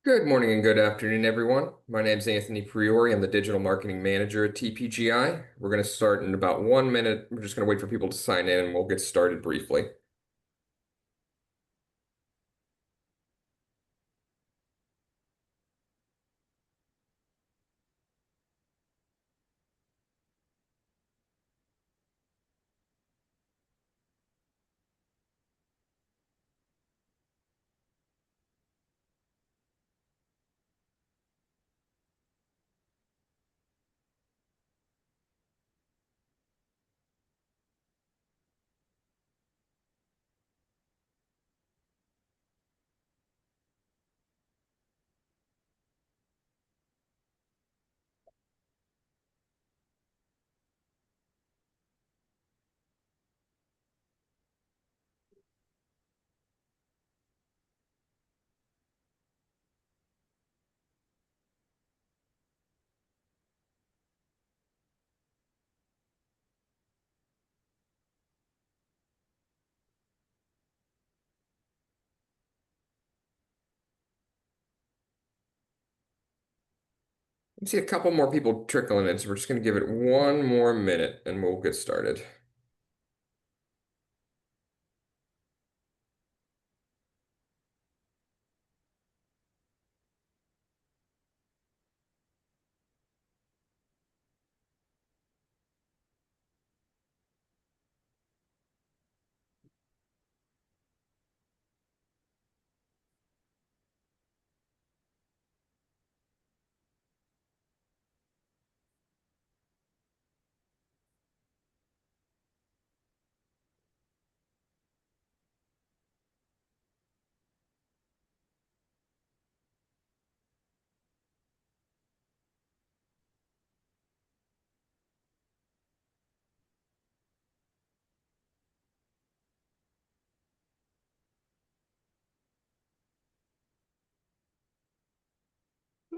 Good morning and good afternoon, everyone. My name is Anthony Priori. I'm the Digital Marketing Manager at TPGI. We're going to start in about 1 minute. We're just going to wait for people to sign in and we'll get started briefly. I see a couple more people trickling in, so we're just going to give it 1 more minute and we'll get started.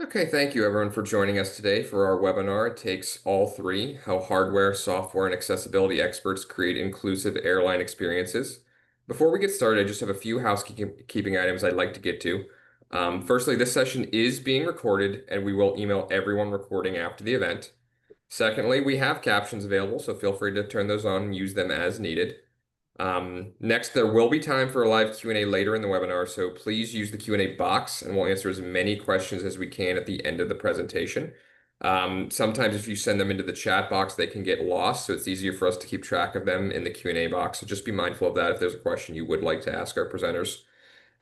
Okay, thank you everyone for joining us today for our webinar. It takes all three: how hardware, software, and accessibility experts create inclusive airline experiences. Before we get started, I just have a few housekeeping items I'd like to get to. Firstly, this session is being recorded and we will email everyone recording after the event. Secondly, we have captions available, so feel free to turn those on and use them as needed. Next, there will be time for a live Q&A later in the webinar, so please use the Q&A box and we'll answer as many questions as we can at the end of the presentation. Sometimes if you send them into the chat box, they can get lost, so it's easier for us to keep track of them in the Q&A box. So just be mindful of that if there's a question you would like to ask our presenters.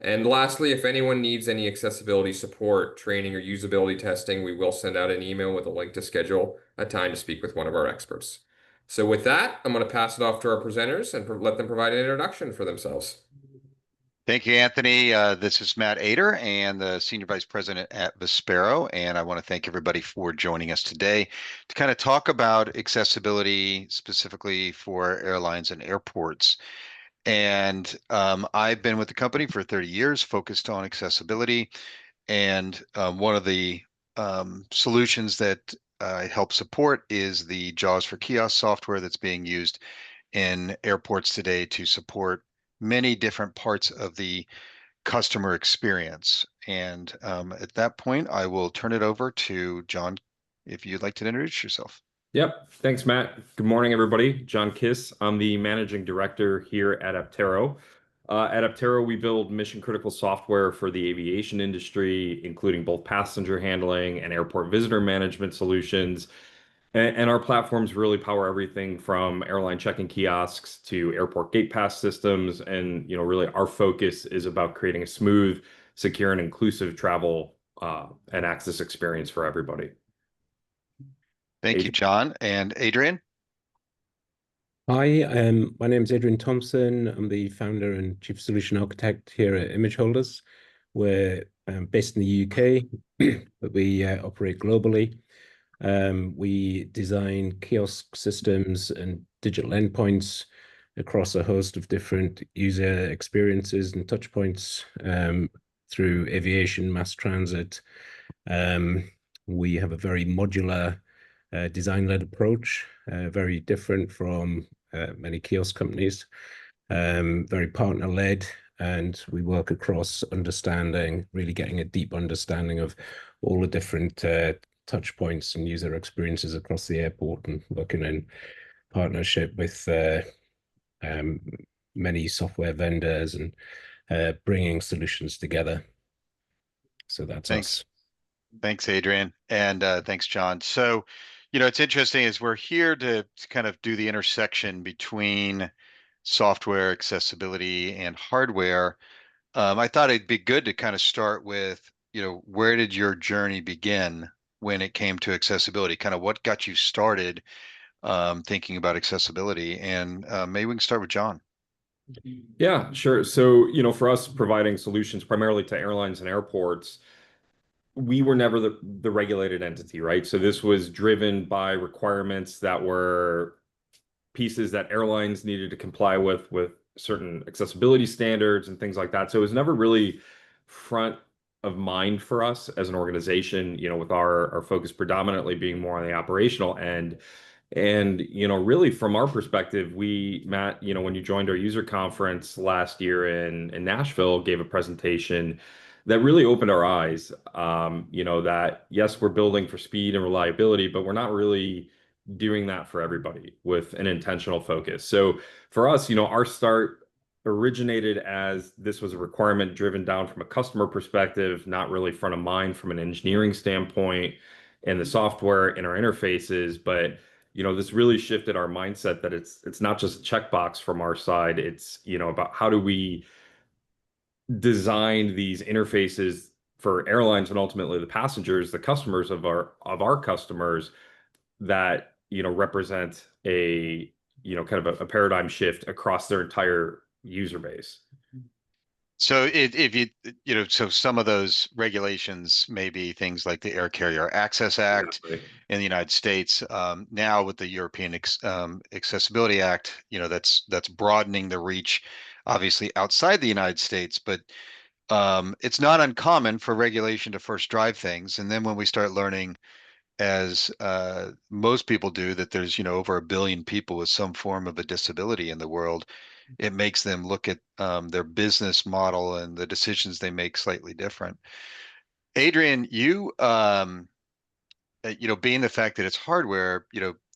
And lastly, if anyone needs any accessibility support, training, or usability testing, we will send out an email with a link to schedule a time to speak with one of our experts. So with that, I'm going to pass it off to our presenters and let them provide an introduction for themselves. Thank you, Anthony. This is Matt Ader and the Senior Vice President at Vispero, and I want to thank everybody for joining us today to kind of talk about accessibility specifically for airlines and airports. And I've been with the company for 30 years, focused on accessibility. And one of the solutions that I help support is the JAWS for Kiosk software that's being used in airports today to support many different parts of the customer experience. And at that point, I will turn it over to John, if you'd like to introduce yourself. Yep. Thanks, Matt. Good morning, everybody. John Kiss. I'm the managing director here at Aptero. At Aptero, we build mission-critical software for the aviation industry, including both passenger handling and airport visitor management solutions. And our platforms really power everything from airline check-in kiosks to airport gate pass systems. And really, our focus is about creating a smooth, secure, and inclusive travel and access experience for everybody. Thank you, John. And Adrian? Hi, my name is Adrian Thompson. I'm the founder and chief solution architect here at Image Holders. We're based in the UK, but we operate globally. We design kiosk systems and digital endpoints across a host of different user experiences and touch points through aviation, mass transit. We have a very modular design-led approach, very different from many kiosk companies, very partner-led, and we work across understanding, really getting a deep understanding of all the different touch points and user experiences across the airport, and working in partnership with um, many software vendors and bringing solutions together. So that's Thanks. us. Thanks, Adrian. And thanks, John. So, it's interesting is we're here to kind of do the intersection between software accessibility and hardware. I thought it'd be good to kind of start with, where did your journey begin when it came to accessibility? Kind of what got you started thinking about accessibility? And maybe we can start with John. Yeah, sure. So, for us providing solutions primarily to airlines and airports, we were never the regulated entity, right? So this was driven by requirements that were pieces that airlines needed to comply with certain accessibility standards and things like that. So it was never really front of mind for us as an organization, with our focus predominantly being more on the operational end. And, really from our perspective, Matt, when you joined our user conference last year in Nashville, gave a presentation that really opened our eyes, that yes, we're building for speed and reliability, but we're not really doing that for everybody with an intentional focus. So for us, our start originated as this was a requirement driven down from a customer perspective, not really front of mind from an engineering standpoint and the software in our interfaces. But this really shifted our mindset that it's not just a checkbox from our side. It's about how do we design these interfaces for airlines and ultimately the passengers, the customers of our customers, that represent a kind of a paradigm shift across their entire user base. So if so some of those regulations may be things like the Air Carrier Access Act in the United States. Now with the European Accessibility Act, that's broadening the reach, obviously outside the United States, but it's not uncommon for regulation to first drive things. And then when we start learning, as most people do, that there's over 1 billion people with some form of a disability in the world, it makes them look at their business model and the decisions they make slightly different. Adrian, being the fact that it's hardware,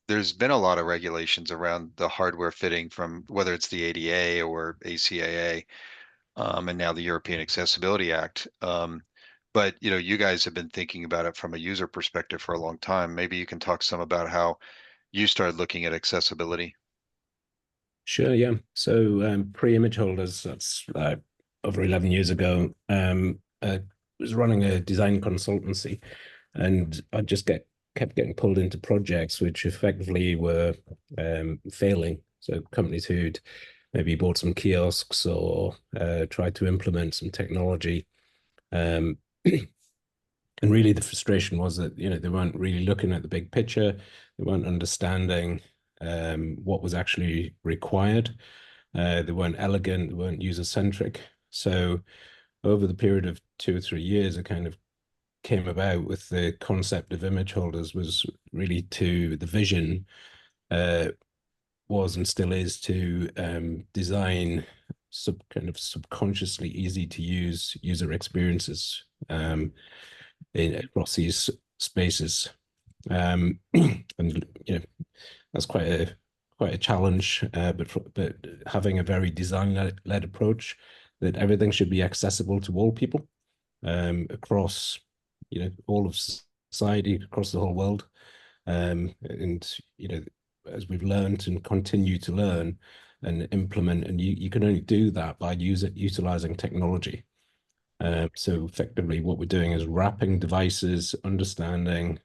there's been a lot of regulations around the hardware fitting, from whether it's the ADA or ACAA, and now the European Accessibility Act. But you guys have been thinking about it from a user perspective for a long time. Maybe you can talk some about how you started looking at accessibility. Sure, yeah. So pre-image holders, that's over 11 years ago, was running a design consultancy, and I just kept getting pulled into projects which effectively were failing. So companies who'd maybe bought some kiosks or tried to implement some technology. And really the frustration was that, they weren't really looking at the big picture. They weren't understanding what was actually required. They weren't elegant, they weren't user-centric. So over the period of 2 or 3 years, it kind of came about with the concept of image holders, was really the vision was and still is to design kind of subconsciously easy to use user experiences across these spaces. And that's quite a challenge, but having a very design-led approach, that everything should be accessible to all people across all of society, across the whole world. And as we've learned and continue to learn and implement, and you can only do that by utilizing technology. So effectively what we're doing is wrapping devices, understanding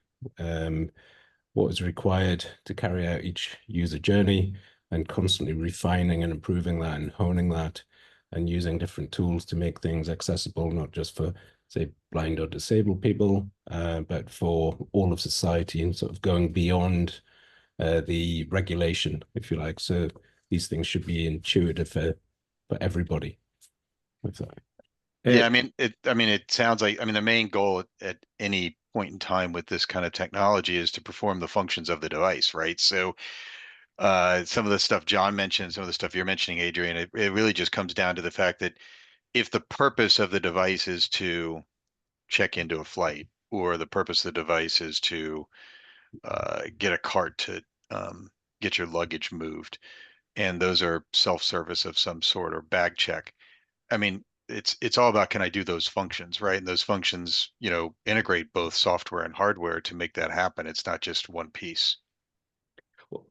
what is required to carry out each user journey, and constantly refining and improving that and honing that, and using different tools to make things accessible, not just for, say, blind or disabled people, but for all of society, and sort of going beyond the regulation, if you like. So these things should be intuitive for everybody. Yeah, it sounds like, the main goal at any point in time with this kind of technology is to perform the functions of the device, right? So some of the stuff John mentioned, some of the stuff you're mentioning, Adrian, it really just comes down to the fact that if the purpose of the device is to check into a flight, or the purpose of the device is to get a cart to get your luggage moved, and those are self-service of some sort or bag check. I mean, it's all about, can I do those functions, right? And those functions, integrate both software and hardware to make that happen. It's not just one piece.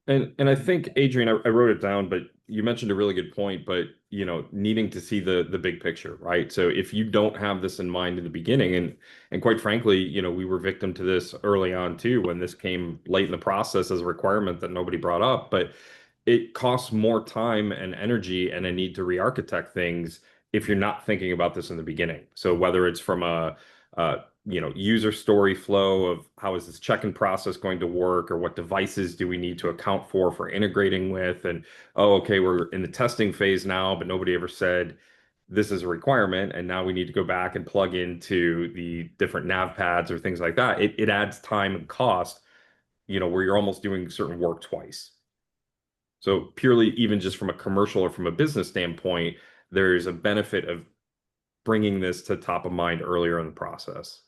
And I think, Adrian, I wrote it down, but you mentioned a really good point, but needing to see the big picture, right? So if you don't have this in mind in the beginning, and quite frankly, we were victim to this early on too, when this came late in the process as a requirement that nobody brought up, but it costs more time and energy and a need to re-architect things if you're not thinking about this in the beginning. So whether it's from a user story flow of how is this check-in process going to work, or what devices do we need to account for integrating with, and okay, we're in the testing phase now, but nobody ever said this is a requirement, and now we need to go back and plug into the different nav pads or things like that. It adds time and cost, where you're almost doing certain work twice. So purely, even just from a commercial or from a business standpoint, there's a benefit of bringing this to top of mind earlier in the process.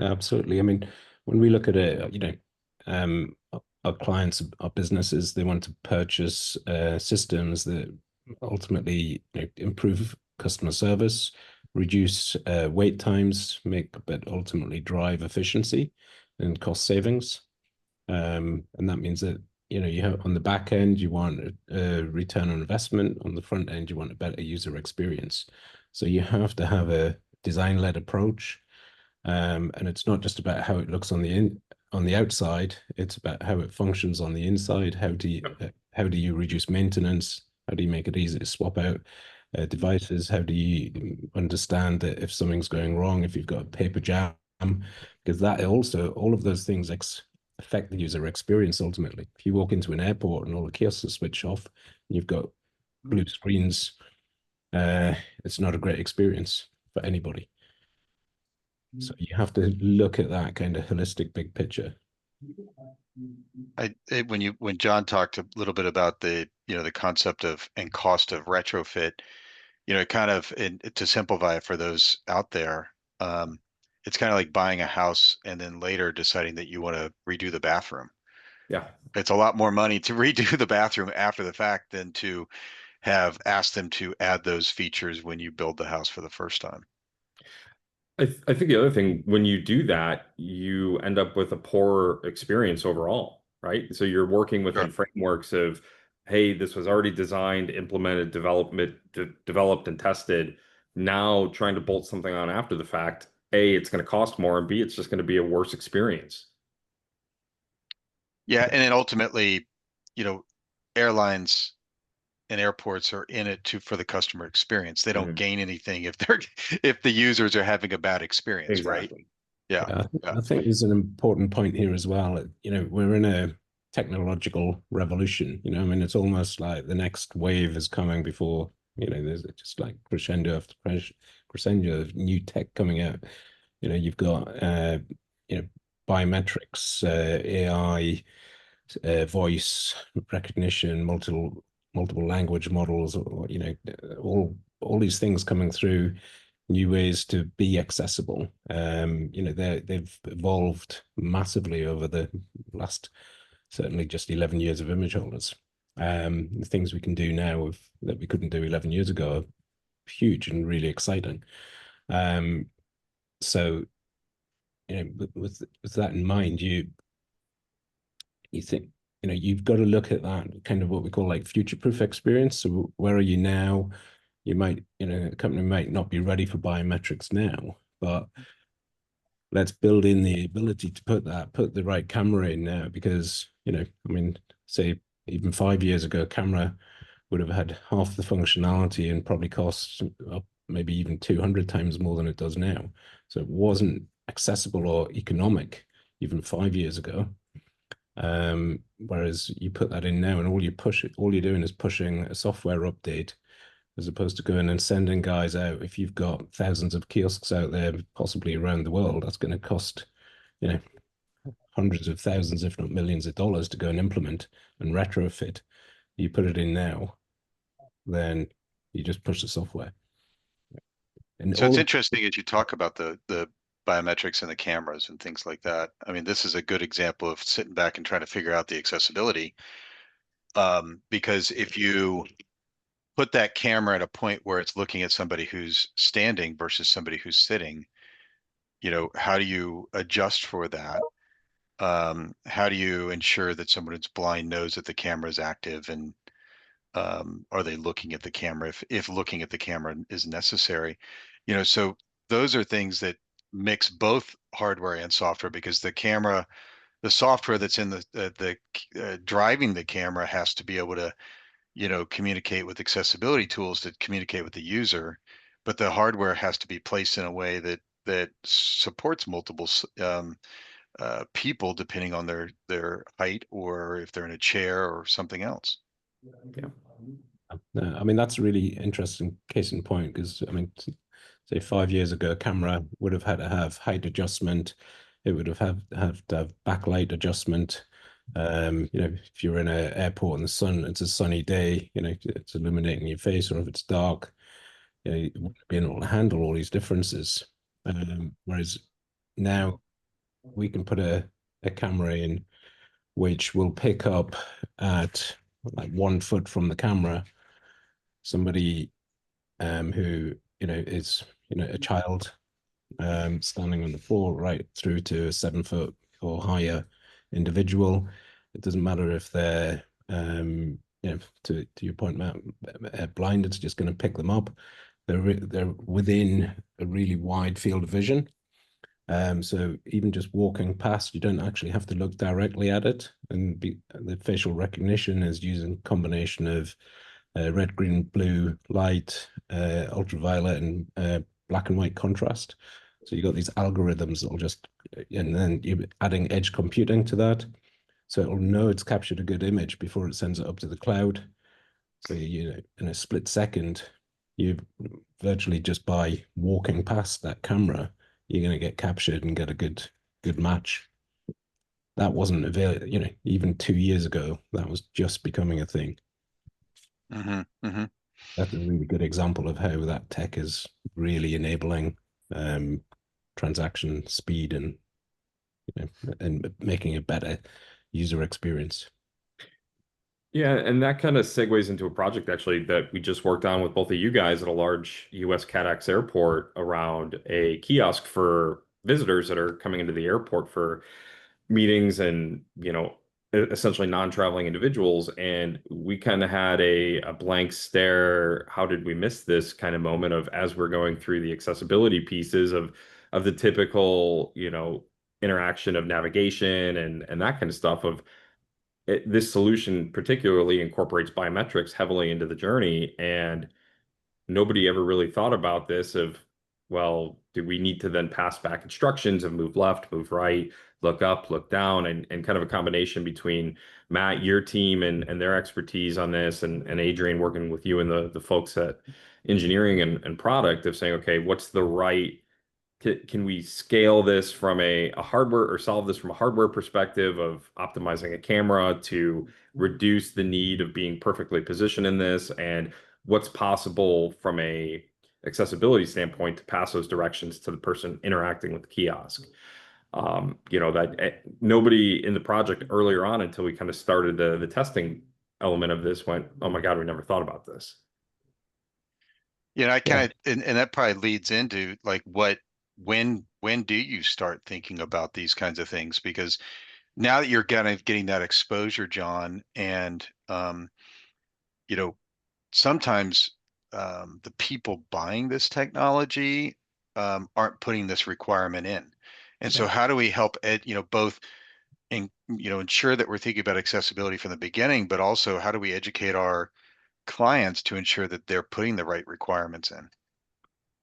Absolutely. I mean, when we look at it, our clients, our businesses, they want to purchase systems that ultimately improve customer service, reduce wait times, but ultimately drive efficiency and cost savings. And that means that you have on the back end, you want a return on investment. On the front end, you want a better user experience. So you have to have a design-led approach. And it's not just about how it looks on the outside, it's about how it functions on the inside. How do you reduce maintenance? How do you make it easy to swap out devices? How do you understand that if something's going wrong, if you've got a paper jam? Because that also, all of those things affect the user experience ultimately. If you walk into an airport and all the kiosks switch off, and you've got blue screens, it's not a great experience for anybody. So you have to look at that kind of holistic big picture. When John talked a little bit about the concept of and cost of retrofit, kind of to simplify it for those out there, it's kind of like buying a house and then later deciding that you want to redo the bathroom. Yeah. It's a lot more money to redo the bathroom after the fact than to have asked them to add those features when you build the house for the first time. I think the other thing, when you do that, you end up with a poor experience overall, right? So you're working within frameworks of, hey, this was already designed, implemented, developed and tested. Now trying to bolt something on after the fact, A, it's going to cost more, and B, it's just going to be a worse experience. Yeah, and then ultimately, airlines and airports are in it for the customer experience. They don't gain anything if the users are having a bad experience, Exactly. right? Yeah. I think there's an important point here as well. We're in a technological revolution. I mean, it's almost like the next wave is coming before, there's just like crescendo after crescendo of new tech coming out. You've got biometrics, AI, voice recognition, multiple language models, or all these things coming through, new ways to be accessible. They've evolved massively over the last certainly just 11 years of image holders. The things we can do now that we couldn't do 11 years ago are huge and really exciting. So with that in mind, you think you've got to look at that kind of what we call like future-proof experience. So where are you now? You might, a company might not be ready for biometrics now, but let's build in the ability to put the right camera in now, because, I mean, say even 5 years ago, camera would have had half the functionality and probably cost maybe even 200 times more than it does now. So it wasn't accessible or economic even 5 years ago. Whereas you put that in now, and all you're doing is pushing a software update, as opposed to going and sending guys out. If you've got thousands of kiosks out there, possibly around the world, that's going to cost, hundreds of thousands, if not millions of dollars to go and implement and retrofit. You put it in now, then you just push the software. And So it's all interesting as you talk about the biometrics and the cameras and things like that. I mean, this is a good example of sitting back and trying to figure out the accessibility. Because if you put that camera at a point where it's looking at somebody who's standing versus somebody who's sitting, how do you adjust for that? How do you ensure that someone who's blind knows that the camera is active, and are they looking at the camera if looking at the camera is necessary? So those are things that mix both hardware and software, because the software that's in the driving the camera has to be able to communicate with accessibility tools that communicate with the user, but the hardware has to be placed in a way that supports multiple people depending on their height, or if they're in a chair or something else. Yeah. I mean, that's a really interesting case in point, because I mean, say 5 years ago, a camera would have had to have height adjustment. It would have to have backlight adjustment. If you're in an airport in the sun, it's a sunny day, it's illuminating your face, or if it's dark, you wouldn't be able to handle all these differences. Whereas now we can put a camera in which will pick up at like 1 foot from the camera somebody who is a child standing on the floor, right through to a 7 foot or higher individual. It doesn't matter if they're to your point, Matt, blind. It's just going to pick them up. They're within a really wide field of vision. So even just walking past, you don't actually have to look directly at it, and the facial recognition is using a combination of red, green, blue light, ultraviolet, and black and white contrast. So you got these algorithms that'll just, and then you're adding edge computing to that. So it'll know it's captured a good image before it sends it up to the cloud. So in a split second, you virtually, just by walking past that camera, you're going to get captured and get a good match. That wasn't available, even 2 years ago. That was just becoming a thing. That's a really good example of how that tech is really enabling transaction speed and making a better user experience. Yeah, and that kind of segues into a project actually that we just worked on with both of you guys at a large US CADX airport around a kiosk for visitors that are coming into the airport for meetings and, essentially non-traveling individuals. And we kind of had a blank stare, how did we miss this kind of moment of, as we're going through the accessibility pieces of the typical, interaction of navigation and that kind of stuff of this solution particularly incorporates biometrics heavily into the journey, and nobody ever really thought about this of, well, do we need to then pass back instructions of move left, move right, look up, look down, and kind of a combination between Matt, your team, and their expertise on this, and Adrian working with you and the folks at engineering and product of saying, okay, what's the right, can we scale this from a hardware, or solve this from a hardware perspective of optimizing a camera to reduce the need of being perfectly positioned in this, and what's possible from a accessibility standpoint to pass those directions to the person interacting with the kiosk. That nobody in the project earlier on, until we kind of started the testing element of this, went, oh my God, we never thought about this. I kind of, and that probably leads into like when do you start thinking about these kinds of things? Because now that you're kind of getting that exposure, John, and sometimes the people buying this technology aren't putting this requirement in. And so how do we help both ensure that we're thinking about accessibility from the beginning, but also how do we educate our clients to ensure that they're putting the right requirements in?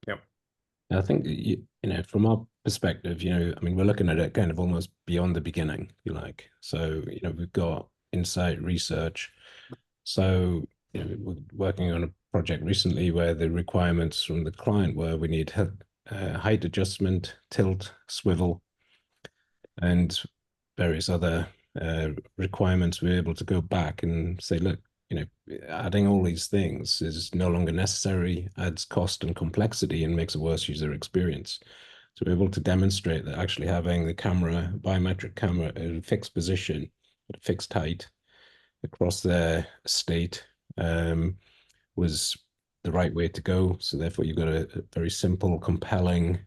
Yep. I think, from our perspective, I mean, we're looking at it kind of almost beyond the beginning, if you like. So, we've got insight research. So, we're working on a project recently where the requirements from the client were we need height adjustment, tilt, swivel, and various other requirements. We're able to go back and say, look, adding all these things is no longer necessary, adds cost and complexity, and makes a worse user experience. So we're able to demonstrate that actually having the camera, biometric camera, at a fixed position, at a fixed height across the estate was the right way to go. So therefore, you've got a very simple, compelling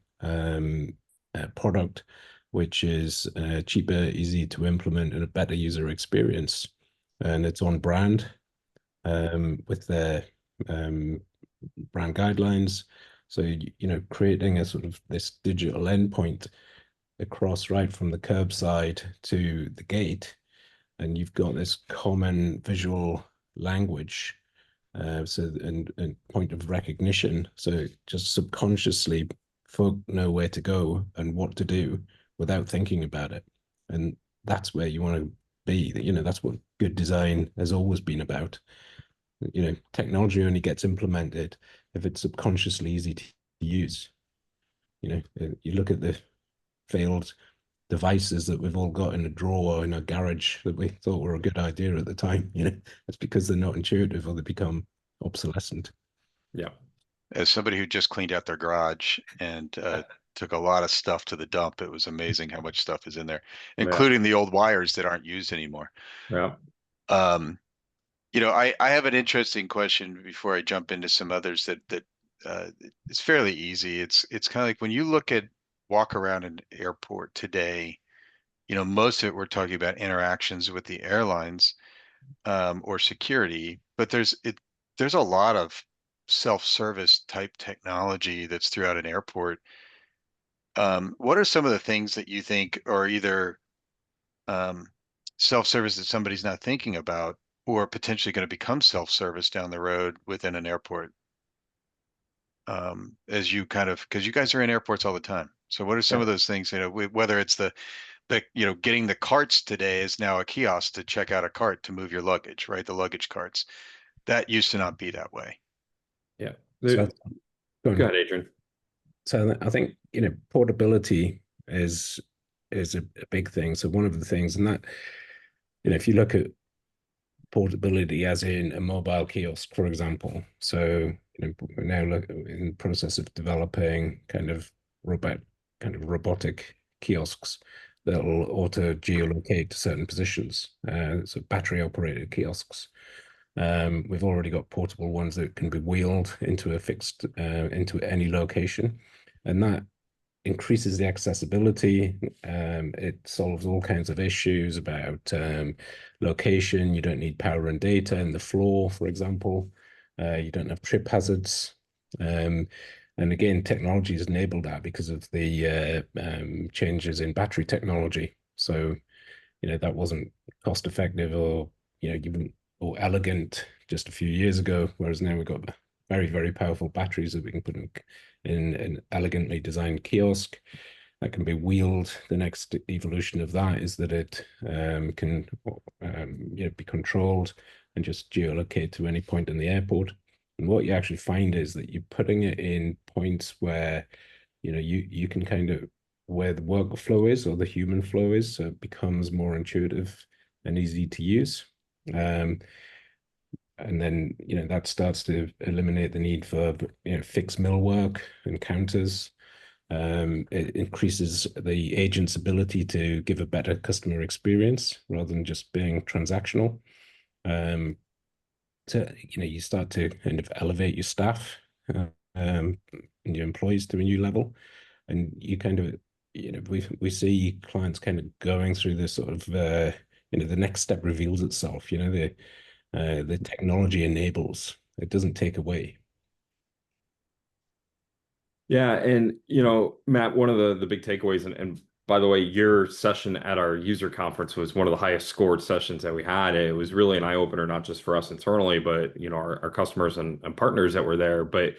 product, which is cheaper, easy to implement, and a better user experience. And it's on brand with their brand guidelines. So, creating a sort of this digital endpoint across right from the curbside to the gate, and you've got this common visual language, and point of recognition. So just subconsciously, folk know where to go and what to do without thinking about it, and that's where you want to be. That's what good design has always been about. Technology only gets implemented if it's subconsciously easy to use. You look at the failed devices that we've all got in a drawer in a garage that we thought were a good idea at the time. It's because they're not intuitive or they become obsolescent. Yeah. As somebody who just cleaned out their garage and took a lot of stuff to the dump, it was amazing how much stuff is in there, including the old wires that aren't used anymore. Yeah. I have an interesting question before I jump into some others that it's fairly easy. It's kind of like when you walk around an airport today, most of it we're talking about interactions with the airlines or security, but there's a lot of self-service type technology that's throughout an airport. What are some of the things that you think are either self-service that somebody's not thinking about, or potentially going to become self-service down the road within an airport? As you because you guys are in airports all the time. So what are some of those things, whether it's the getting the carts today is now a kiosk to check out a cart to move your luggage, right? The luggage carts. That used to not be that way. Yeah. So, go ahead, Adrian. So I think, portability is a big thing. So one of the things, and that, if you look at portability as in a mobile kiosk, for example. So, we're now in the process of developing kind of robotic kiosks that will auto geolocate certain positions. So battery operated kiosks. We've already got portable ones that can be wheeled into into any location, and that increases the accessibility. It solves all kinds of issues about location. You don't need power and data in the floor, for example. You don't have trip hazards. And again, technology has enabled that because of the changes in battery technology. So, that wasn't cost effective or, or elegant just a few years ago, whereas now we've got very, very powerful batteries that we can put in an elegantly designed kiosk that can be wheeled. The next evolution of that is that it can be controlled and just geolocate to any point in the airport. And what you actually find is that you're putting it in points where you can kind of where the workflow is or the human flow is, so it becomes more intuitive and easy to use. And then, that starts to eliminate the need for, fixed millwork and counters. It increases the agent's ability to give a better customer experience rather than just being transactional. So, you start to kind of elevate your staff and your employees to a new level. And you kind of, we see clients kind of going through this sort of, the next step reveals itself, the technology enables, it doesn't take away. Yeah. And, Matt, one of the big takeaways, and by the way, your session at our user conference was one of the highest scored sessions that we had. It was really an eye opener, not just for us internally, but, our customers and partners that were there. But,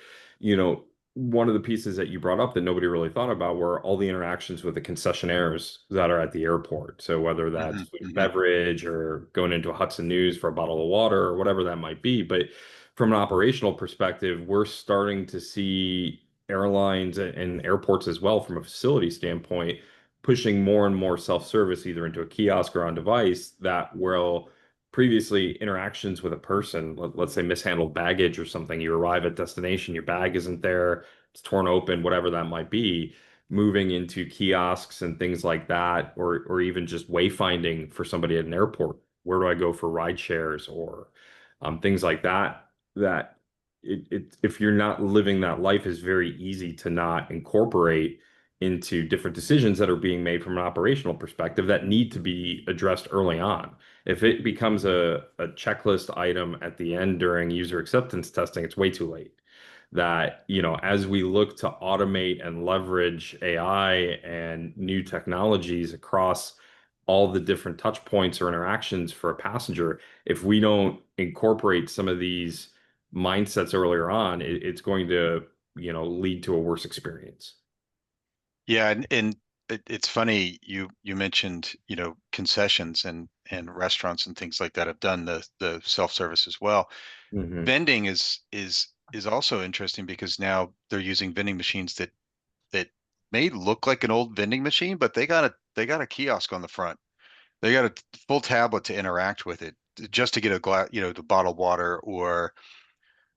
one of the pieces that you brought up that nobody really thought about were all the interactions with the concessionaires that are at the airport. So whether that's food and beverage or going into a Hudson News for a bottle of water or whatever that might be. But from an operational perspective, we're starting to see airlines and airports as well from a facility standpoint pushing more and more self-service either into a kiosk or on device that will previously interactions with a person, let's say mishandled baggage or something, you arrive at destination, your bag isn't there, it's torn open, whatever that might be, moving into kiosks and things like that, or even just wayfinding for somebody at an airport. Where do I go for ride shares or things like that? That if you're not living that life, is very easy to not incorporate into different decisions that are being made from an operational perspective that need to be addressed early on. If it becomes a checklist item at the end during user acceptance testing, it's way too late. That, as we look to automate and leverage AI and new technologies across all the different touch points or interactions for a passenger, if we don't incorporate some of these mindsets earlier on, it's going to, lead to a worse experience. Yeah, and it's funny you mentioned, concessions and restaurants and things like that have done the self-service as well. Mhm. Vending is also interesting because now they're using vending machines that may look like an old vending machine, but they got a kiosk on the front. They got a full tablet to interact with it just to get a glass, the bottled water or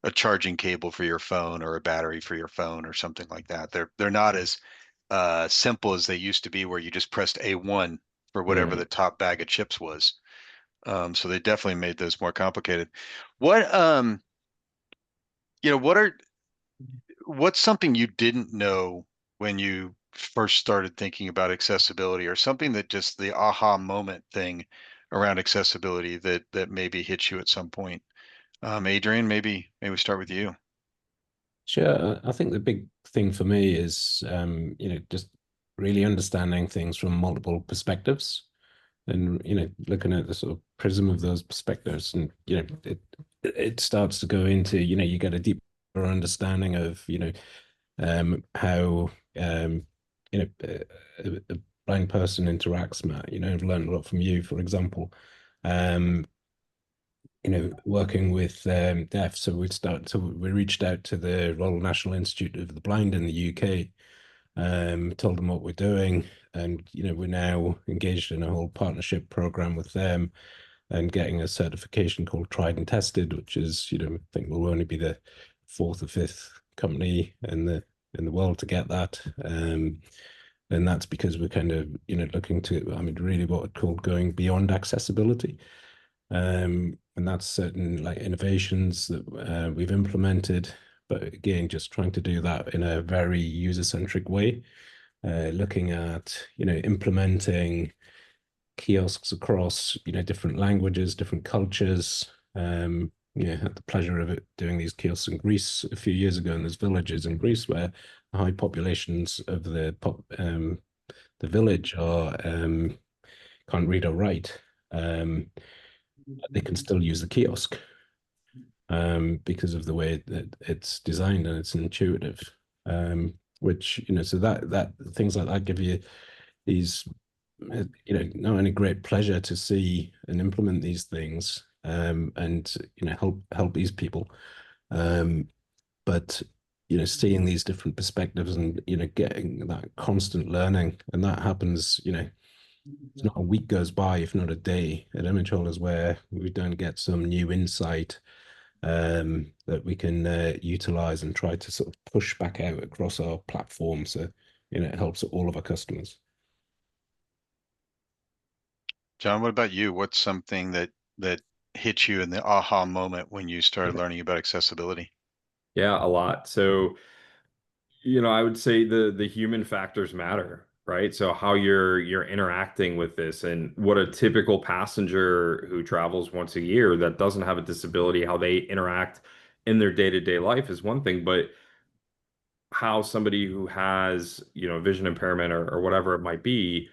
a charging cable for your phone or a battery for your phone or something like that. They're not as simple as they used to be, where you just pressed A1 for whatever the top bag of chips was. So they definitely made those more complicated. What you know, what are what's something you didn't know when you first started thinking about accessibility, or something that just the aha moment thing around accessibility that maybe hit you at some point? Adrian, maybe we start with you. Sure. I think the big thing for me is, just really understanding things from multiple perspectives and, looking at the sort of prism of those perspectives. And, it starts to go into, you get a deeper understanding of, how, a blind person interacts, Matt. I've learned a lot from you, for example. Um, working with deaf. So we reached out to the Royal National Institute of the Blind in the UK, told them what we're doing, and we're now engaged in a whole partnership program with them and getting a certification called Tried and Tested, which is, I think we'll only be the fourth or fifth company in the world to get that. And that's because we're kind of, looking to, I mean, really what it's called going beyond accessibility. And that's certain like innovations that we've implemented, but again, just trying to do that in a very user-centric way, looking at, implementing kiosks across, different languages, different cultures. Had the pleasure of doing these kiosks in Greece a few years ago, and there's villages in Greece where the high populations of the village are can't read or write. They can still use the kiosk because of the way that it's designed and it's intuitive. Which, so that things like that give you these, not only great pleasure to see and implement these things, and help these people, but seeing these different perspectives and getting that constant learning, and that happens, it's not a week goes by, if not a day, at Image Holders where we don't get some new insight that we can utilize and try to sort of push back out across our platform. So, it helps all of our customers. John, what about you? What's something that hit you in the aha moment when you started learning about accessibility? Yeah, a lot. So, I would say the human factors matter, right? So how you're interacting with this, and what a typical passenger who travels once a year that doesn't have a disability, how they interact in their day-to-day life is one thing, but how somebody who has, vision impairment or whatever it might be,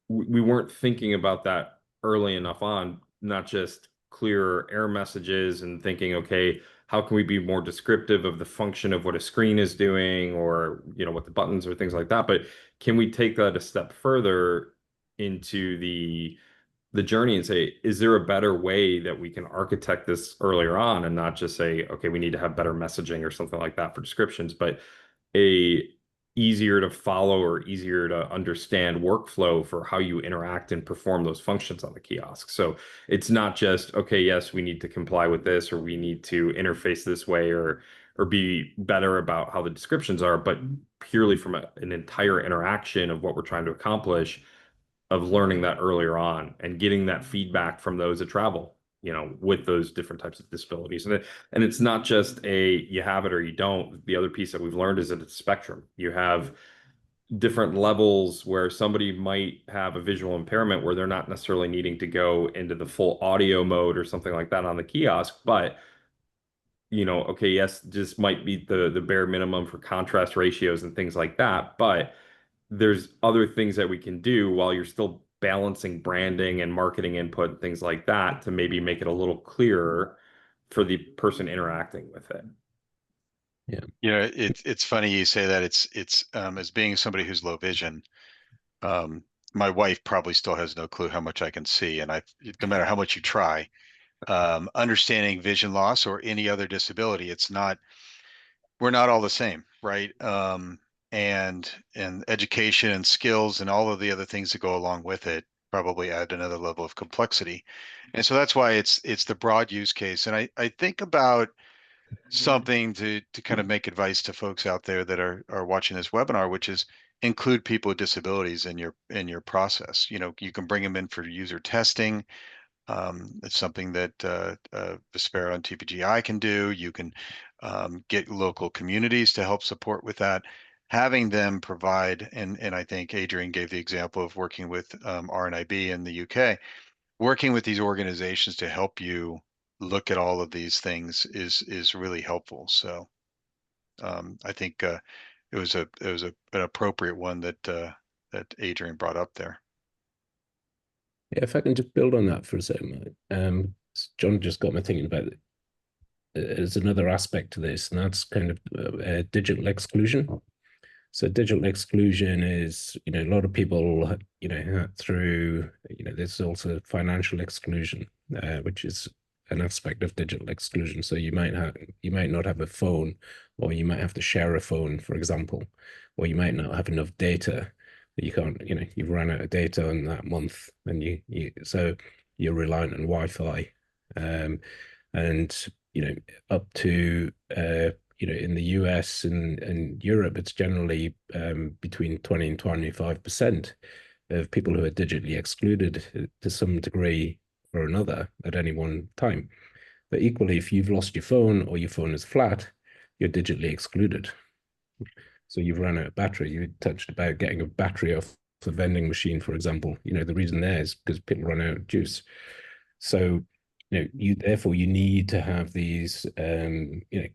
we weren't thinking about that early enough on, not just clear error messages and thinking, okay, how can we be more descriptive of the function of what a screen is doing, or, what the buttons or things like that. But can we take that a step further into the journey and say, is there a better way that we can architect this earlier on, and not just say, okay, we need to have better messaging or something like that for descriptions, but a easier to follow or easier to understand workflow for how you interact and perform those functions on the kiosk. So it's not just, okay, yes, we need to comply with this, or we need to interface this way, or be better about how the descriptions are, but purely from an entire interaction of what we're trying to accomplish, of learning that earlier on and getting that feedback from those that travel, with those different types of disabilities. And it's not just you have it or you don't. The other piece that we've learned is that it's a spectrum. You have different levels where somebody might have a visual impairment where they're not necessarily needing to go into the full audio mode or something like that on the kiosk, but okay, yes, this might be the bare minimum for contrast ratios and things like that, but there's other things that we can do while you're still balancing branding and marketing input and things like that to maybe make it a little clearer for the person interacting with it. It's funny you say that. It's as being somebody who's low vision, my wife probably still has no clue how much I can see, and no matter how much you try, understanding vision loss or any other disability, we're not all the same, right? And education and skills and all of the other things that go along with it probably add another level of complexity. And so that's why it's the broad use case. And I think about something to kind of make advice to folks out there that are watching this webinar, which is include people with disabilities in your process. You can bring them in for user testing. It's something that Vispero and TPGI can do. You can get local communities to help support with that. Having them provide, and I think Adrian gave the example of working with RNIB in the UK, working with these organizations to help you look at all of these things is really helpful. So I think it was an appropriate one that Adrian brought up there. Yeah, if I can just build on that for a second, John just got me thinking about it. There's another aspect to this, and that's kind of digital exclusion. So digital exclusion is, a lot of people, through, there's also financial exclusion, which is an aspect of digital exclusion. So you might not have a phone, or you might have to share a phone, for example, or you might not have enough data. You can't, you've run out of data in that month, and so you're reliant on Wi-Fi, and up to in the US and Europe, it's generally between 20 and 25% of people who are digitally excluded to some degree or another at any one time. But equally, if you've lost your phone or your phone is flat, you're digitally excluded. So you've run out of battery. You touched about getting a battery off the vending machine, for example. The reason there is because people run out of juice. So therefore you need to have these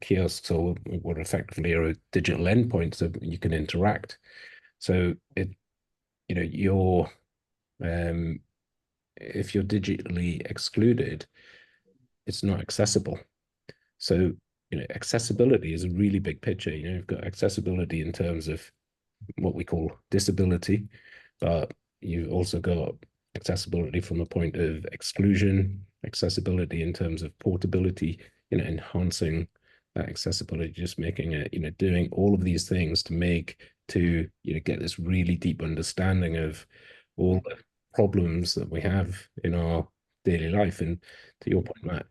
kiosks, or what effectively are digital endpoints so you can interact. So if you're digitally excluded, it's not accessible. So accessibility is a really big picture. You've got accessibility in terms of what we call disability, but you've also got accessibility from a point of exclusion, accessibility in terms of portability, enhancing that accessibility, just making it, doing all of these things to get this really deep understanding of all the problems that we have in our daily life. And to your point, Matt,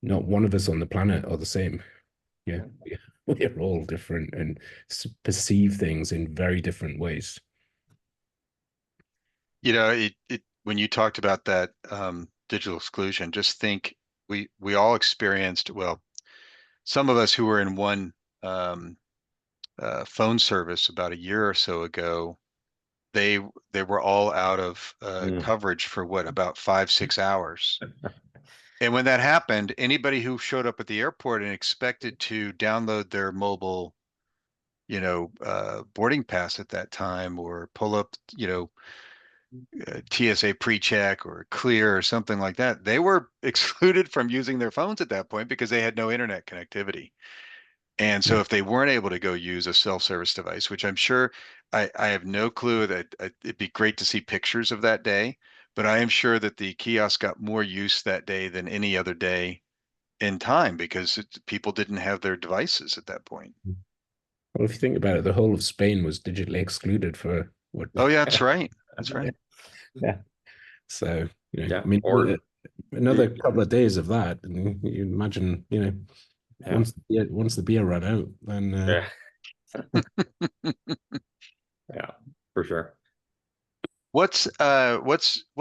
not one of us on the planet are the same. Yeah, we're all different and perceive things in very different ways. When you talked about that digital exclusion, just think we all experienced, well, some of us who were in one phone service about a year or so ago, they were all out of coverage for about 5-6 hours. And when that happened, anybody who showed up at the airport and expected to download their mobile, boarding pass at that time, or pull up, TSA pre-check or clear or something like that, they were excluded from using their phones at that point because they had no internet connectivity. And so if they weren't able to go use a self-service device, which I'm sure, I have no clue that it'd be great to see pictures of that day, but I am sure that the kiosk got more use that day than any other day in time because people didn't have their devices at that point. Well, if you think about it, the whole of Spain was digitally excluded for what? Oh, yeah, that's right. That's right. Yeah. So, I Yeah, mean, or another couple of days of that, and you imagine, yeah, once the beer ran out, then yeah, yeah, for sure. What's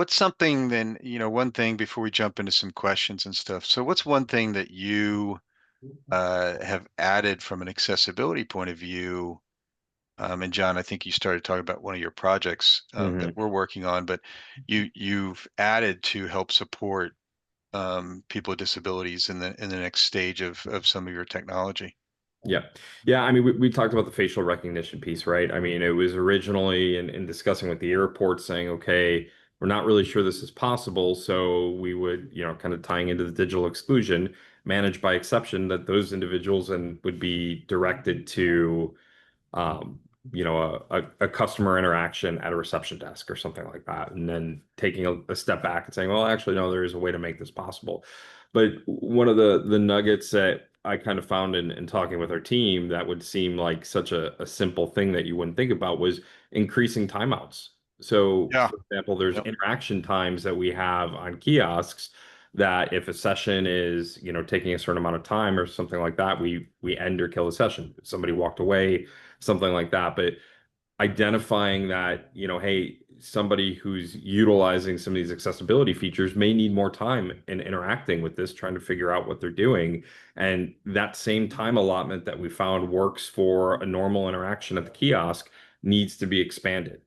something then, one thing before we jump into some questions and stuff. So what's one thing that you have added from an accessibility point of view? And John, I think you started talking about one of your projects that we're working on, but you've added to help support people with disabilities in the next stage of some of your technology. Yeah. Yeah. I mean, we talked about the facial recognition piece, right? I mean, it was originally in discussing with the airport saying, okay, we're not really sure this is possible. So we would, kind of tying into the digital exclusion, manage by exception that those individuals and would be directed to, um, a customer interaction at a reception desk or something like that. And then taking a step back and saying, well, actually, no, there is a way to make this possible. But one of the nuggets that I kind of found in talking with our team that would seem like such a simple thing that you wouldn't think about was increasing timeouts. So, Yeah. for example, there's Yep. interaction times that we have on kiosks that if a session is, taking a certain amount of time or something like that, we end or kill the session. If somebody walked away, something like that. But identifying that, hey, somebody who's utilizing some of these accessibility features may need more time in interacting with this, trying to figure out what they're doing. And that same time allotment that we found works for a normal interaction at the kiosk needs to be expanded.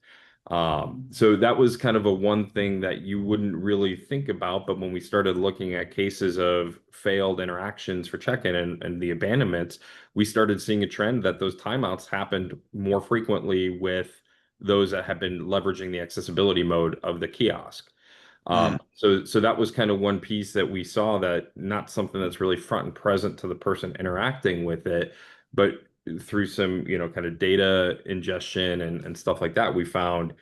So that was kind of a one thing that you wouldn't really think about, but when we started looking at cases of failed interactions for check-in and the abandonments, we started seeing a trend that those timeouts happened more frequently with those that have been leveraging the accessibility mode of the kiosk. So that was kind of one piece that we saw, that not something that's really front and present to the person interacting with it, but through some, kind of data ingestion and stuff like that, we found,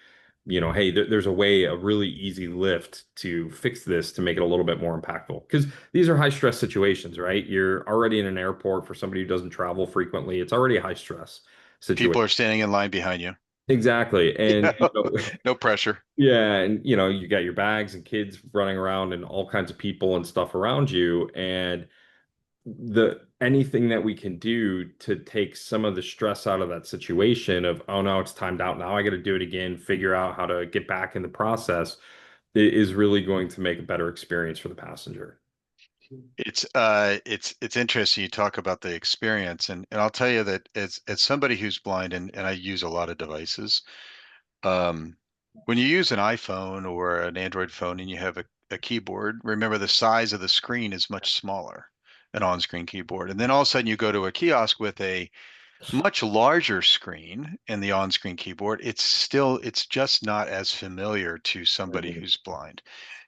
hey, there's a way, a really easy lift to fix this to make it a little bit more impactful. Because these are high stress situations, right? You're already in an airport. For somebody who doesn't travel frequently, it's already a high stress situation. People are standing in line behind you. Exactly. And No pressure. yeah, and you got your bags and kids running around and all kinds of people and stuff around you. And anything that we can do to take some of the stress out of that situation of, oh no, it's timed out. Now I got to do it again, figure out how to get back in the process, is really going to make a better experience for the passenger. It's interesting you talk about the experience, and I'll tell you that as somebody who's blind and I use a lot of devices, when you use an iPhone or an Android phone and you have a keyboard, remember the size of the screen is much smaller, an on-screen keyboard. And then all of a sudden you go to a kiosk with a much larger screen and the on-screen keyboard, it's just not as familiar to somebody who's blind.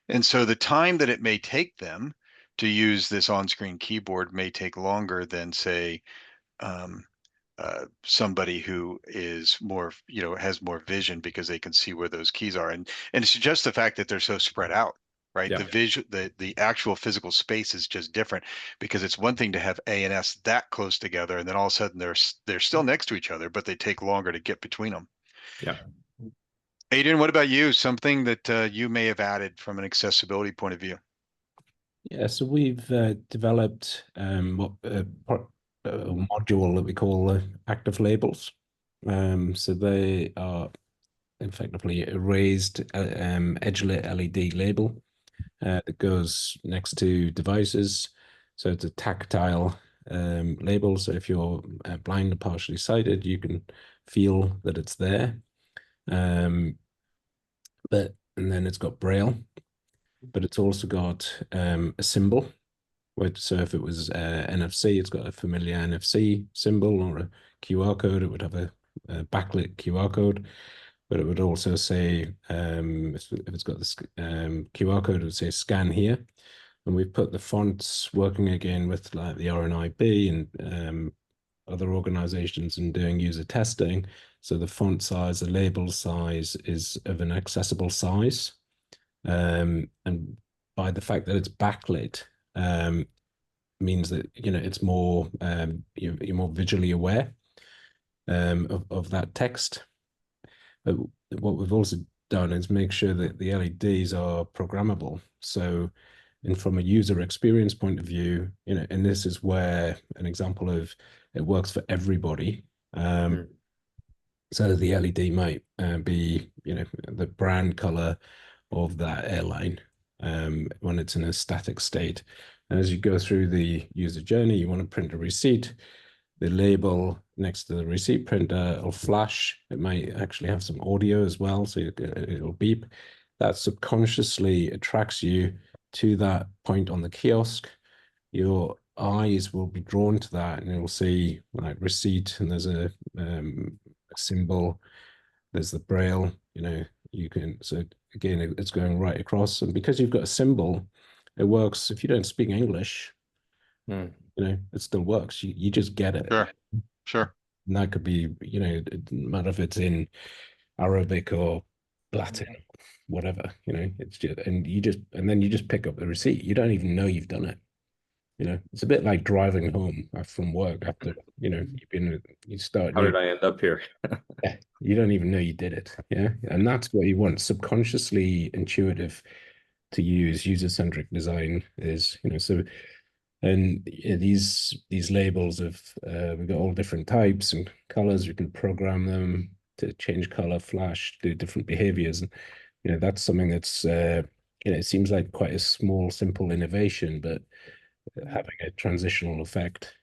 And so the time that it may take them to use this on-screen keyboard may take longer than, say, um, somebody who is more, has more vision because they can see where those keys are. And it's just the fact that they're so spread out, right? Yeah. The actual physical space is just different, because it's one thing to have A and S that close together, and then all of a sudden they're still next to each other, but they take longer to get between them. Yeah. Adrian, what about you? Something that you may have added from an accessibility point of view? Yeah, so we've developed a module that we call active labels. So they are effectively a raised edge-lit LED label that goes next to devices. So it's a tactile label. So if you're blind or partially sighted, you can feel that it's there. And then it's got Braille, but it's also got a symbol. So if it was NFC, it's got a familiar NFC symbol, or a QR code. It would have a backlit QR code, but it would also say, if it's got this QR code, it would say scan here. And we've put the fonts working again with like the RNIB and other organizations and doing user testing. So the font size, the label size is of an accessible size. And by the fact that it's backlit, means that it's more you're more visually aware. of that text. But what we've also done is make sure that the LEDs are programmable. So, and from a user experience point of view, and this is where an example of it works for everybody. So the LED might be, the brand color of that airline when it's in a static state. And as you go through the user journey, you want to print a receipt. The label next to the receipt printer will flash. It might actually have some audio as well, so it'll beep. That subconsciously attracts you to that point on the kiosk. Your eyes will be drawn to that, and you'll see like receipt, and there's a symbol. There's the braille. You can. So again, it's going right across, and because you've got a symbol, it works. If you don't speak English, it still works. You just get it. Sure. And that could be, it doesn't matter if it's in Arabic or Latin, whatever, it's just, and then you just pick up the receipt. You don't even know you've done it. It's a bit like driving home from work after, you start. How did I end up here? Yeah, you don't even know you did it. Yeah. And that's what you want. Subconsciously intuitive to use. User-centric design is, so. And these labels of we've got all different types and colors. You can program them to change color, flash, do different behaviors, and that's something that's it seems like quite a small, simple innovation, but having a transitional effect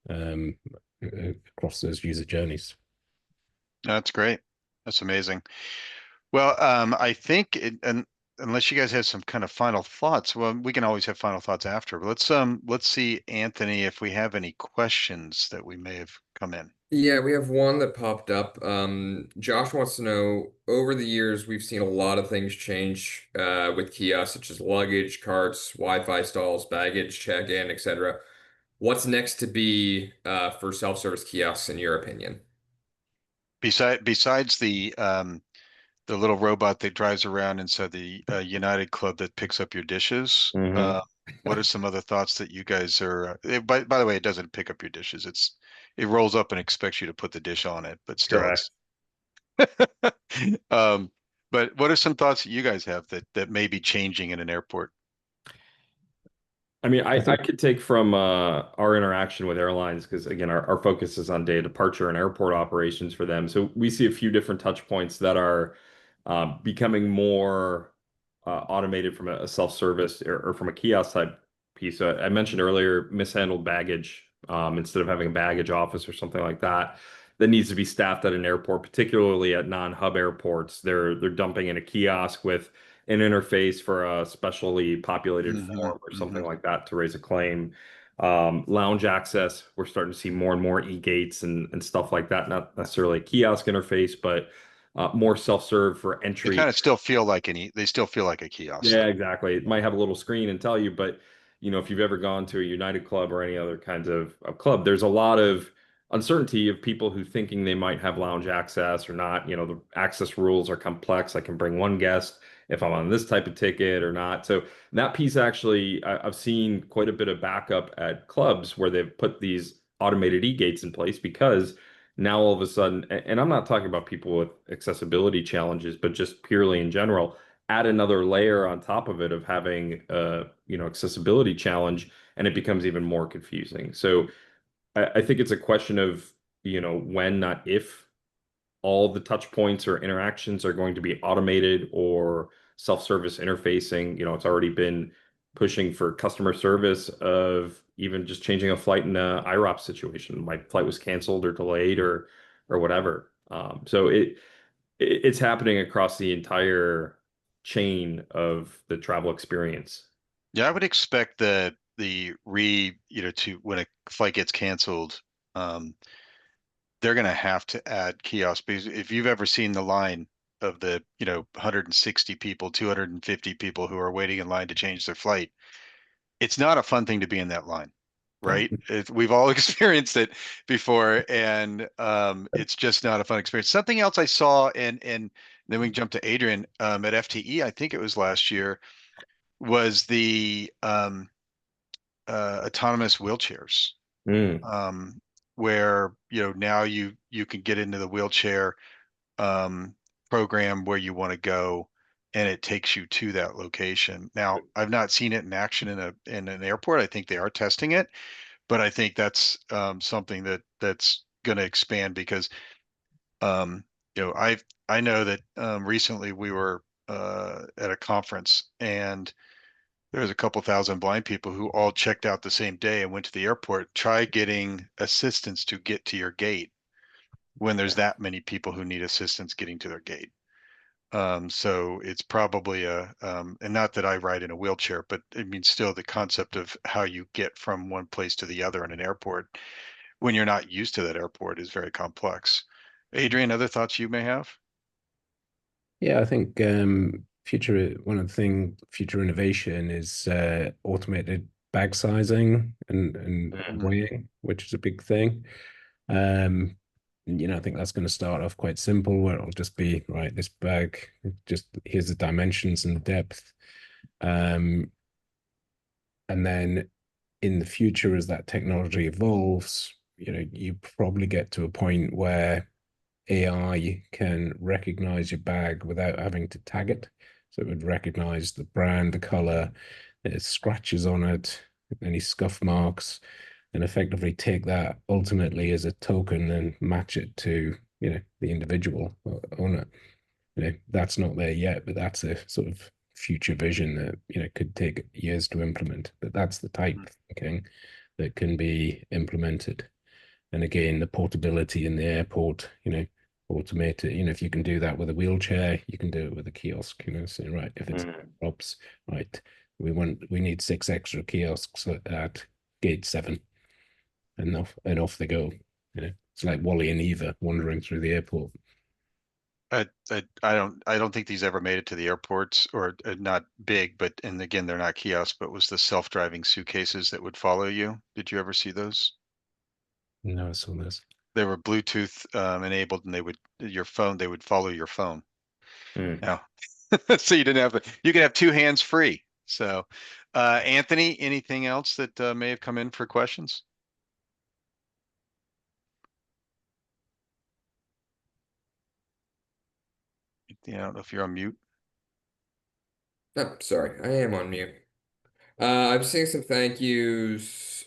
across those user journeys. That's great. That's amazing. Well, I think and unless you guys have some kind of final thoughts, well, we can always have final thoughts after. But let's see, Anthony, if we have any questions that we may have come in. Yeah, we have one that popped up. Josh wants to know, over the years, we've seen a lot of things change with kiosks, such as luggage, carts, Wi-Fi stalls, baggage check-in, etc. What's next to be for self-service kiosks, in your opinion? Besides the little robot that drives around inside the United Club that picks up your dishes. What are some other thoughts that you guys are? By the way, it doesn't pick up your dishes. It rolls up and expects you to put the dish on it, but still. But what are some thoughts that you guys have that may be changing in an airport? I mean, I could take from our interaction with airlines, because again, our focus is on day of departure and airport operations for them. So we see a few different touch points that are becoming more automated from a self-service or from a kiosk type piece. I mentioned earlier mishandled baggage, instead of having a baggage office or something like that needs to be staffed at an airport, particularly at non-hub airports. They're dumping in a kiosk with an interface for a specially populated form or something like that to raise a claim. Lounge access, we're starting to see more and more e-gates and stuff like that. Not necessarily a kiosk interface, but more self-serve for entry. They kind of still feel like they still feel like a kiosk. Yeah, exactly. It might have a little screen and tell you, but if you've ever gone to a United Club or any other kinds of club, there's a lot of uncertainty of people who thinking they might have lounge access or not. The access rules are complex. I can bring one guest if I'm on this type of ticket or not. So that piece actually, I've seen quite a bit of backup at clubs where they've put these automated e-gates in place, because now all of a sudden, and I'm not talking about people with accessibility challenges, but just purely in general, add another layer on top of it of having a accessibility challenge, and it becomes even more confusing. So I think it's a question of when, not if, all the touch points or interactions are going to be automated or self-service interfacing. It's already been pushing for customer service of even just changing a flight in a IROP situation. My flight was canceled or delayed or whatever. So it's happening across the entire chain of the travel experience. Yeah, I would expect to when a flight gets canceled, they're going to have to add kiosks, because if you've ever seen the line of the 160 people, 250 people who are waiting in line to change their flight, it's not a fun thing to be in that line, right? We've all experienced it before, and it's just not a fun experience. Something else I saw, and then we can jump to Adrian, at FTE, I think it was last year, was the autonomous wheelchairs. where, now you can get into the wheelchair program where you want to go, and it takes you to that location. Now, I've not seen it in action in an airport. I think they are testing it, but I think that's something that's going to expand because um, I know that recently we were at a conference, and there was a couple thousand blind people who all checked out the same day and went to the airport. Try getting assistance to get to your gate when there's that many people who need assistance getting to their gate. So it's probably and not that I ride in a wheelchair, but I mean, still the concept of how you get from one place to the other in an airport when you're not used to that airport is very complex. Adrian, other thoughts you may have? Yeah, I think future innovation is automated bag sizing and Mhm. weighing, which is a big thing. Um, I think that's going to start off quite simple, where it'll just be, right, this bag, just here's the dimensions and the depth. Um, and then in the future, as that technology evolves, you probably get to a point where AI can recognize your bag without having to tag it. So it would recognize the brand, the color, scratches on it, any scuff marks, and effectively take that ultimately as a token and match it to, the individual owner. That's not there yet, but that's a sort of future vision that, could take years to implement. But that's the type of thinking that can be implemented. And again, the portability in the airport, automate it. If you can do that with a wheelchair, you can do it with a kiosk, say, right, if it's Mhm. drops, right, we need 6 extra kiosks at gate 7, and off they go. It's like Wally and Eva wandering through the airport. I don't think these ever made it to the airports, or not big, but and again, they're not kiosks, but was the self-driving suitcases that would follow you. Did you ever see those? No, I saw this. They were Bluetooth enabled, and they would follow your phone. Mm. Yeah. So you could have two hands free. So, Anthony, anything else that may have come in for questions? Yeah, I don't know if you're on mute. Oh, sorry, I am on mute. I'm seeing some thank yous.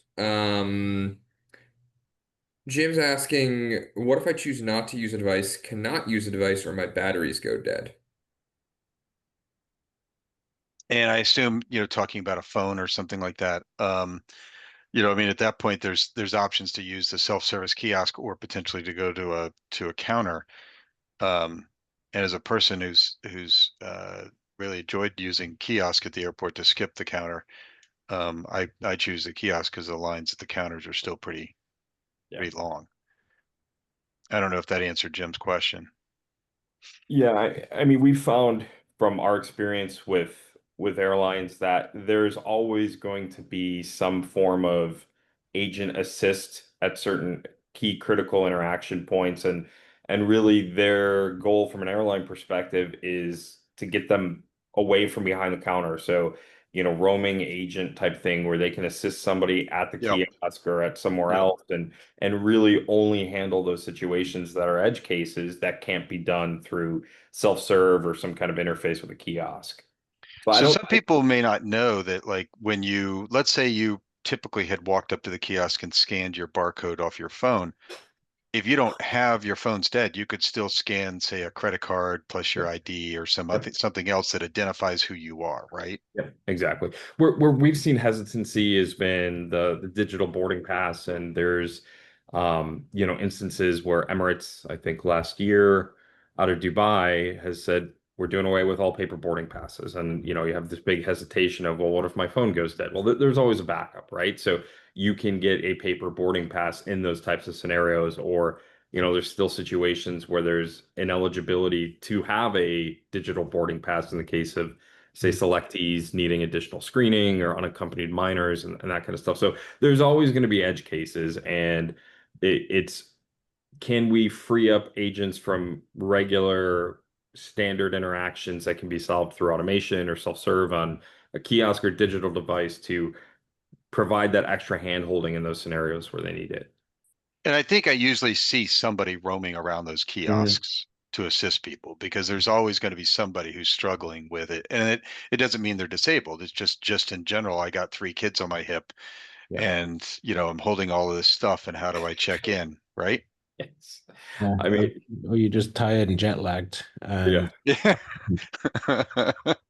Jim's asking, what if I choose not to use a device, cannot use a device, or my batteries go dead? And I assume, talking about a phone or something like that. I mean, at that point, there's options to use the self-service kiosk or potentially to go to a counter. Um, and as a person who's really enjoyed using kiosk at the airport to skip the counter, I choose the kiosk because the lines at the counters are still Yeah. pretty long. I don't know if that answered Jim's question. Yeah, I mean, we found from our experience with airlines that there's always going to be some form of agent assist at certain key critical interaction points, and really their goal from an airline perspective is to get them away from behind the counter. So, roaming agent type thing where they can assist somebody at the Yep. kiosk or at somewhere Yep. else, and really only handle those situations that are edge cases that can't be done through self-serve or some kind of interface with a kiosk. But I So don't some think, people may not know that, like, let's say you typically had walked up to the kiosk and scanned your barcode off your phone. If you don't have your phone's dead, you could still scan, say, a credit card plus your ID or something else that identifies who you are, right? yeah, exactly. Where we've seen hesitancy has been the digital boarding pass, and there's instances where Emirates, I think last year out of Dubai, has said we're doing away with all paper boarding passes, and you have this big hesitation of, well, what if my phone goes dead? Well, there's always a backup, right? So you can get a paper boarding pass in those types of scenarios, or there's still situations where there's ineligibility to have a digital boarding pass in the case of, say, selectees needing additional screening or unaccompanied minors and that kind of stuff. So there's always going to be edge cases, and it's can we free up agents from regular standard interactions that can be solved through automation or self-serve on a kiosk or digital device to provide that extra hand holding in those scenarios where they need it. And I think I usually see somebody roaming around those kiosks to assist people because there's always going to be somebody who's struggling with it. And it doesn't mean they're disabled. It's just in general, I got 3 kids on my hip Yeah. and, I'm holding all of this stuff and how do I check in, right? Yes. Yeah. I mean, Or you're just tired and jet lagged. yeah. Yeah,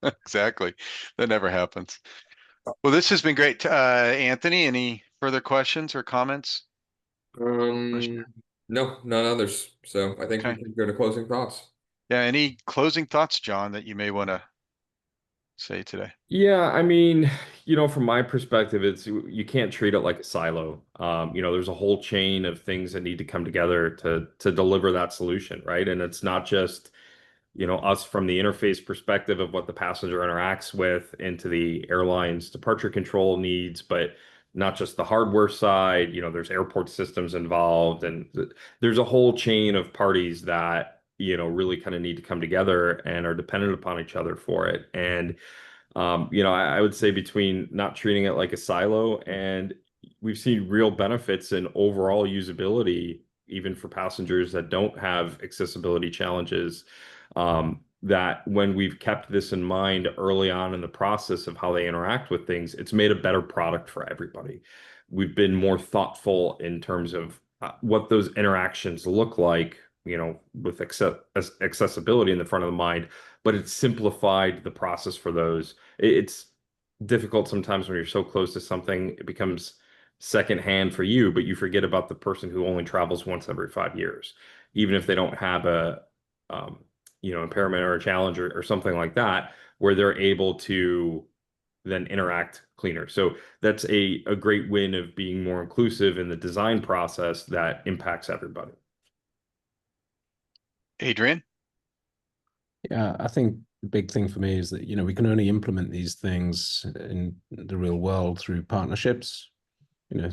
exactly. That never happens. Well, this has been great. Anthony, any further questions or comments? No, none others. So I think we Okay. can go to closing thoughts. Yeah, any closing thoughts, John, that you may want to say today? Yeah, I mean, from my perspective, you can't treat it like a silo. There's a whole chain of things that need to come together to deliver that solution, right? And it's not just, us from the interface perspective of what the passenger interacts with into the airline's departure control needs, but not just the hardware side. There's airport systems involved, and there's a whole chain of parties that, really kind of need to come together and are dependent upon each other for it. And I would say between not treating it like a silo, and we've seen real benefits in overall usability, even for passengers that don't have accessibility challenges. That when we've kept this in mind early on in the process of how they interact with things, it's made a better product for everybody. We've been more thoughtful in terms of what those interactions look like, with accessibility in the front of the mind, but it's simplified the process for those. It's difficult sometimes when you're so close to something, it becomes secondhand for you, but you forget about the person who only travels once every 5 years, even if they don't have a impairment or a challenge or something like that, where they're able to then interact cleaner. So that's a great win of being more inclusive in the design process that impacts everybody. Adrian? Yeah, I think the big thing for me is that, we can only implement these things in the real world through partnerships,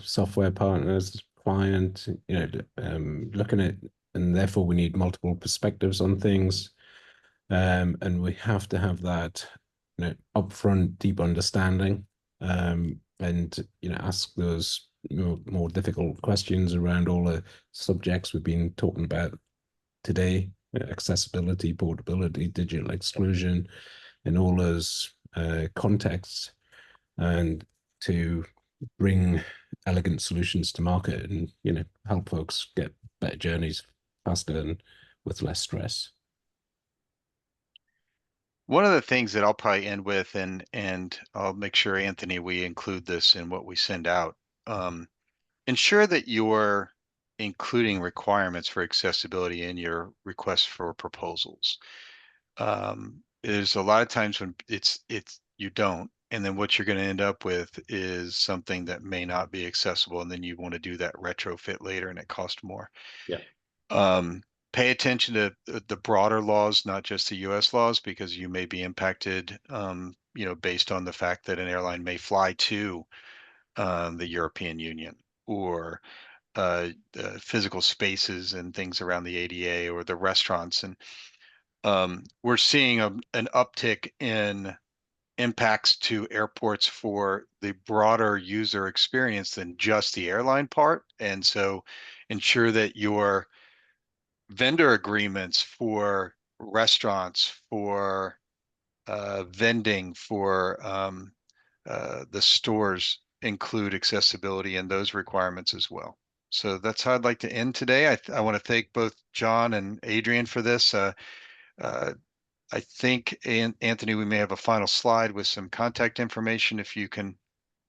software partners, client, looking at, and therefore we need multiple perspectives on things. And we have to have that, upfront deep understanding, and, ask those more difficult questions around all the subjects we've been talking about today: accessibility, portability, digital exclusion, in all those contexts, and to bring elegant solutions to market and, help folks get better journeys faster and with less stress. One of the things that I'll probably end with, and I'll make sure, Anthony, we include this in what we send out. Ensure that you're including requirements for accessibility in your request for proposals. There's a lot of times when you don't, and then what you're going to end up with is something that may not be accessible, and then you want to do that retrofit later, and it costs more. Yeah. Pay attention to the broader laws, not just the U.S. laws, because you may be impacted, based on the fact that an airline may fly to the European Union, or physical spaces and things around the ADA or the restaurants. And we're seeing an uptick in impacts to airports for the broader user experience than just the airline part. And so ensure that your vendor agreements for restaurants, for vending, for the stores include accessibility and those requirements as well. So that's how I'd like to end today. I want to thank both John and Adrian for this. I think, Anthony, we may have a final slide with some contact information if you can.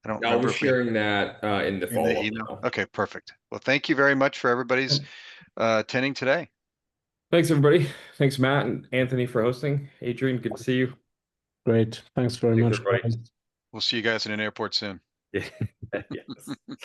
I don't I'll remember be if we sharing that in the in the follow-up email. email. Okay, perfect. Well, thank you very much for everybody's attending today. Thanks, everybody. Thanks, Matt and Anthony, for hosting. Adrian, good to see you. Great. Thanks very Thanks, much, everybody. guys. We'll see you guys in an airport soon. Yeah. Yes.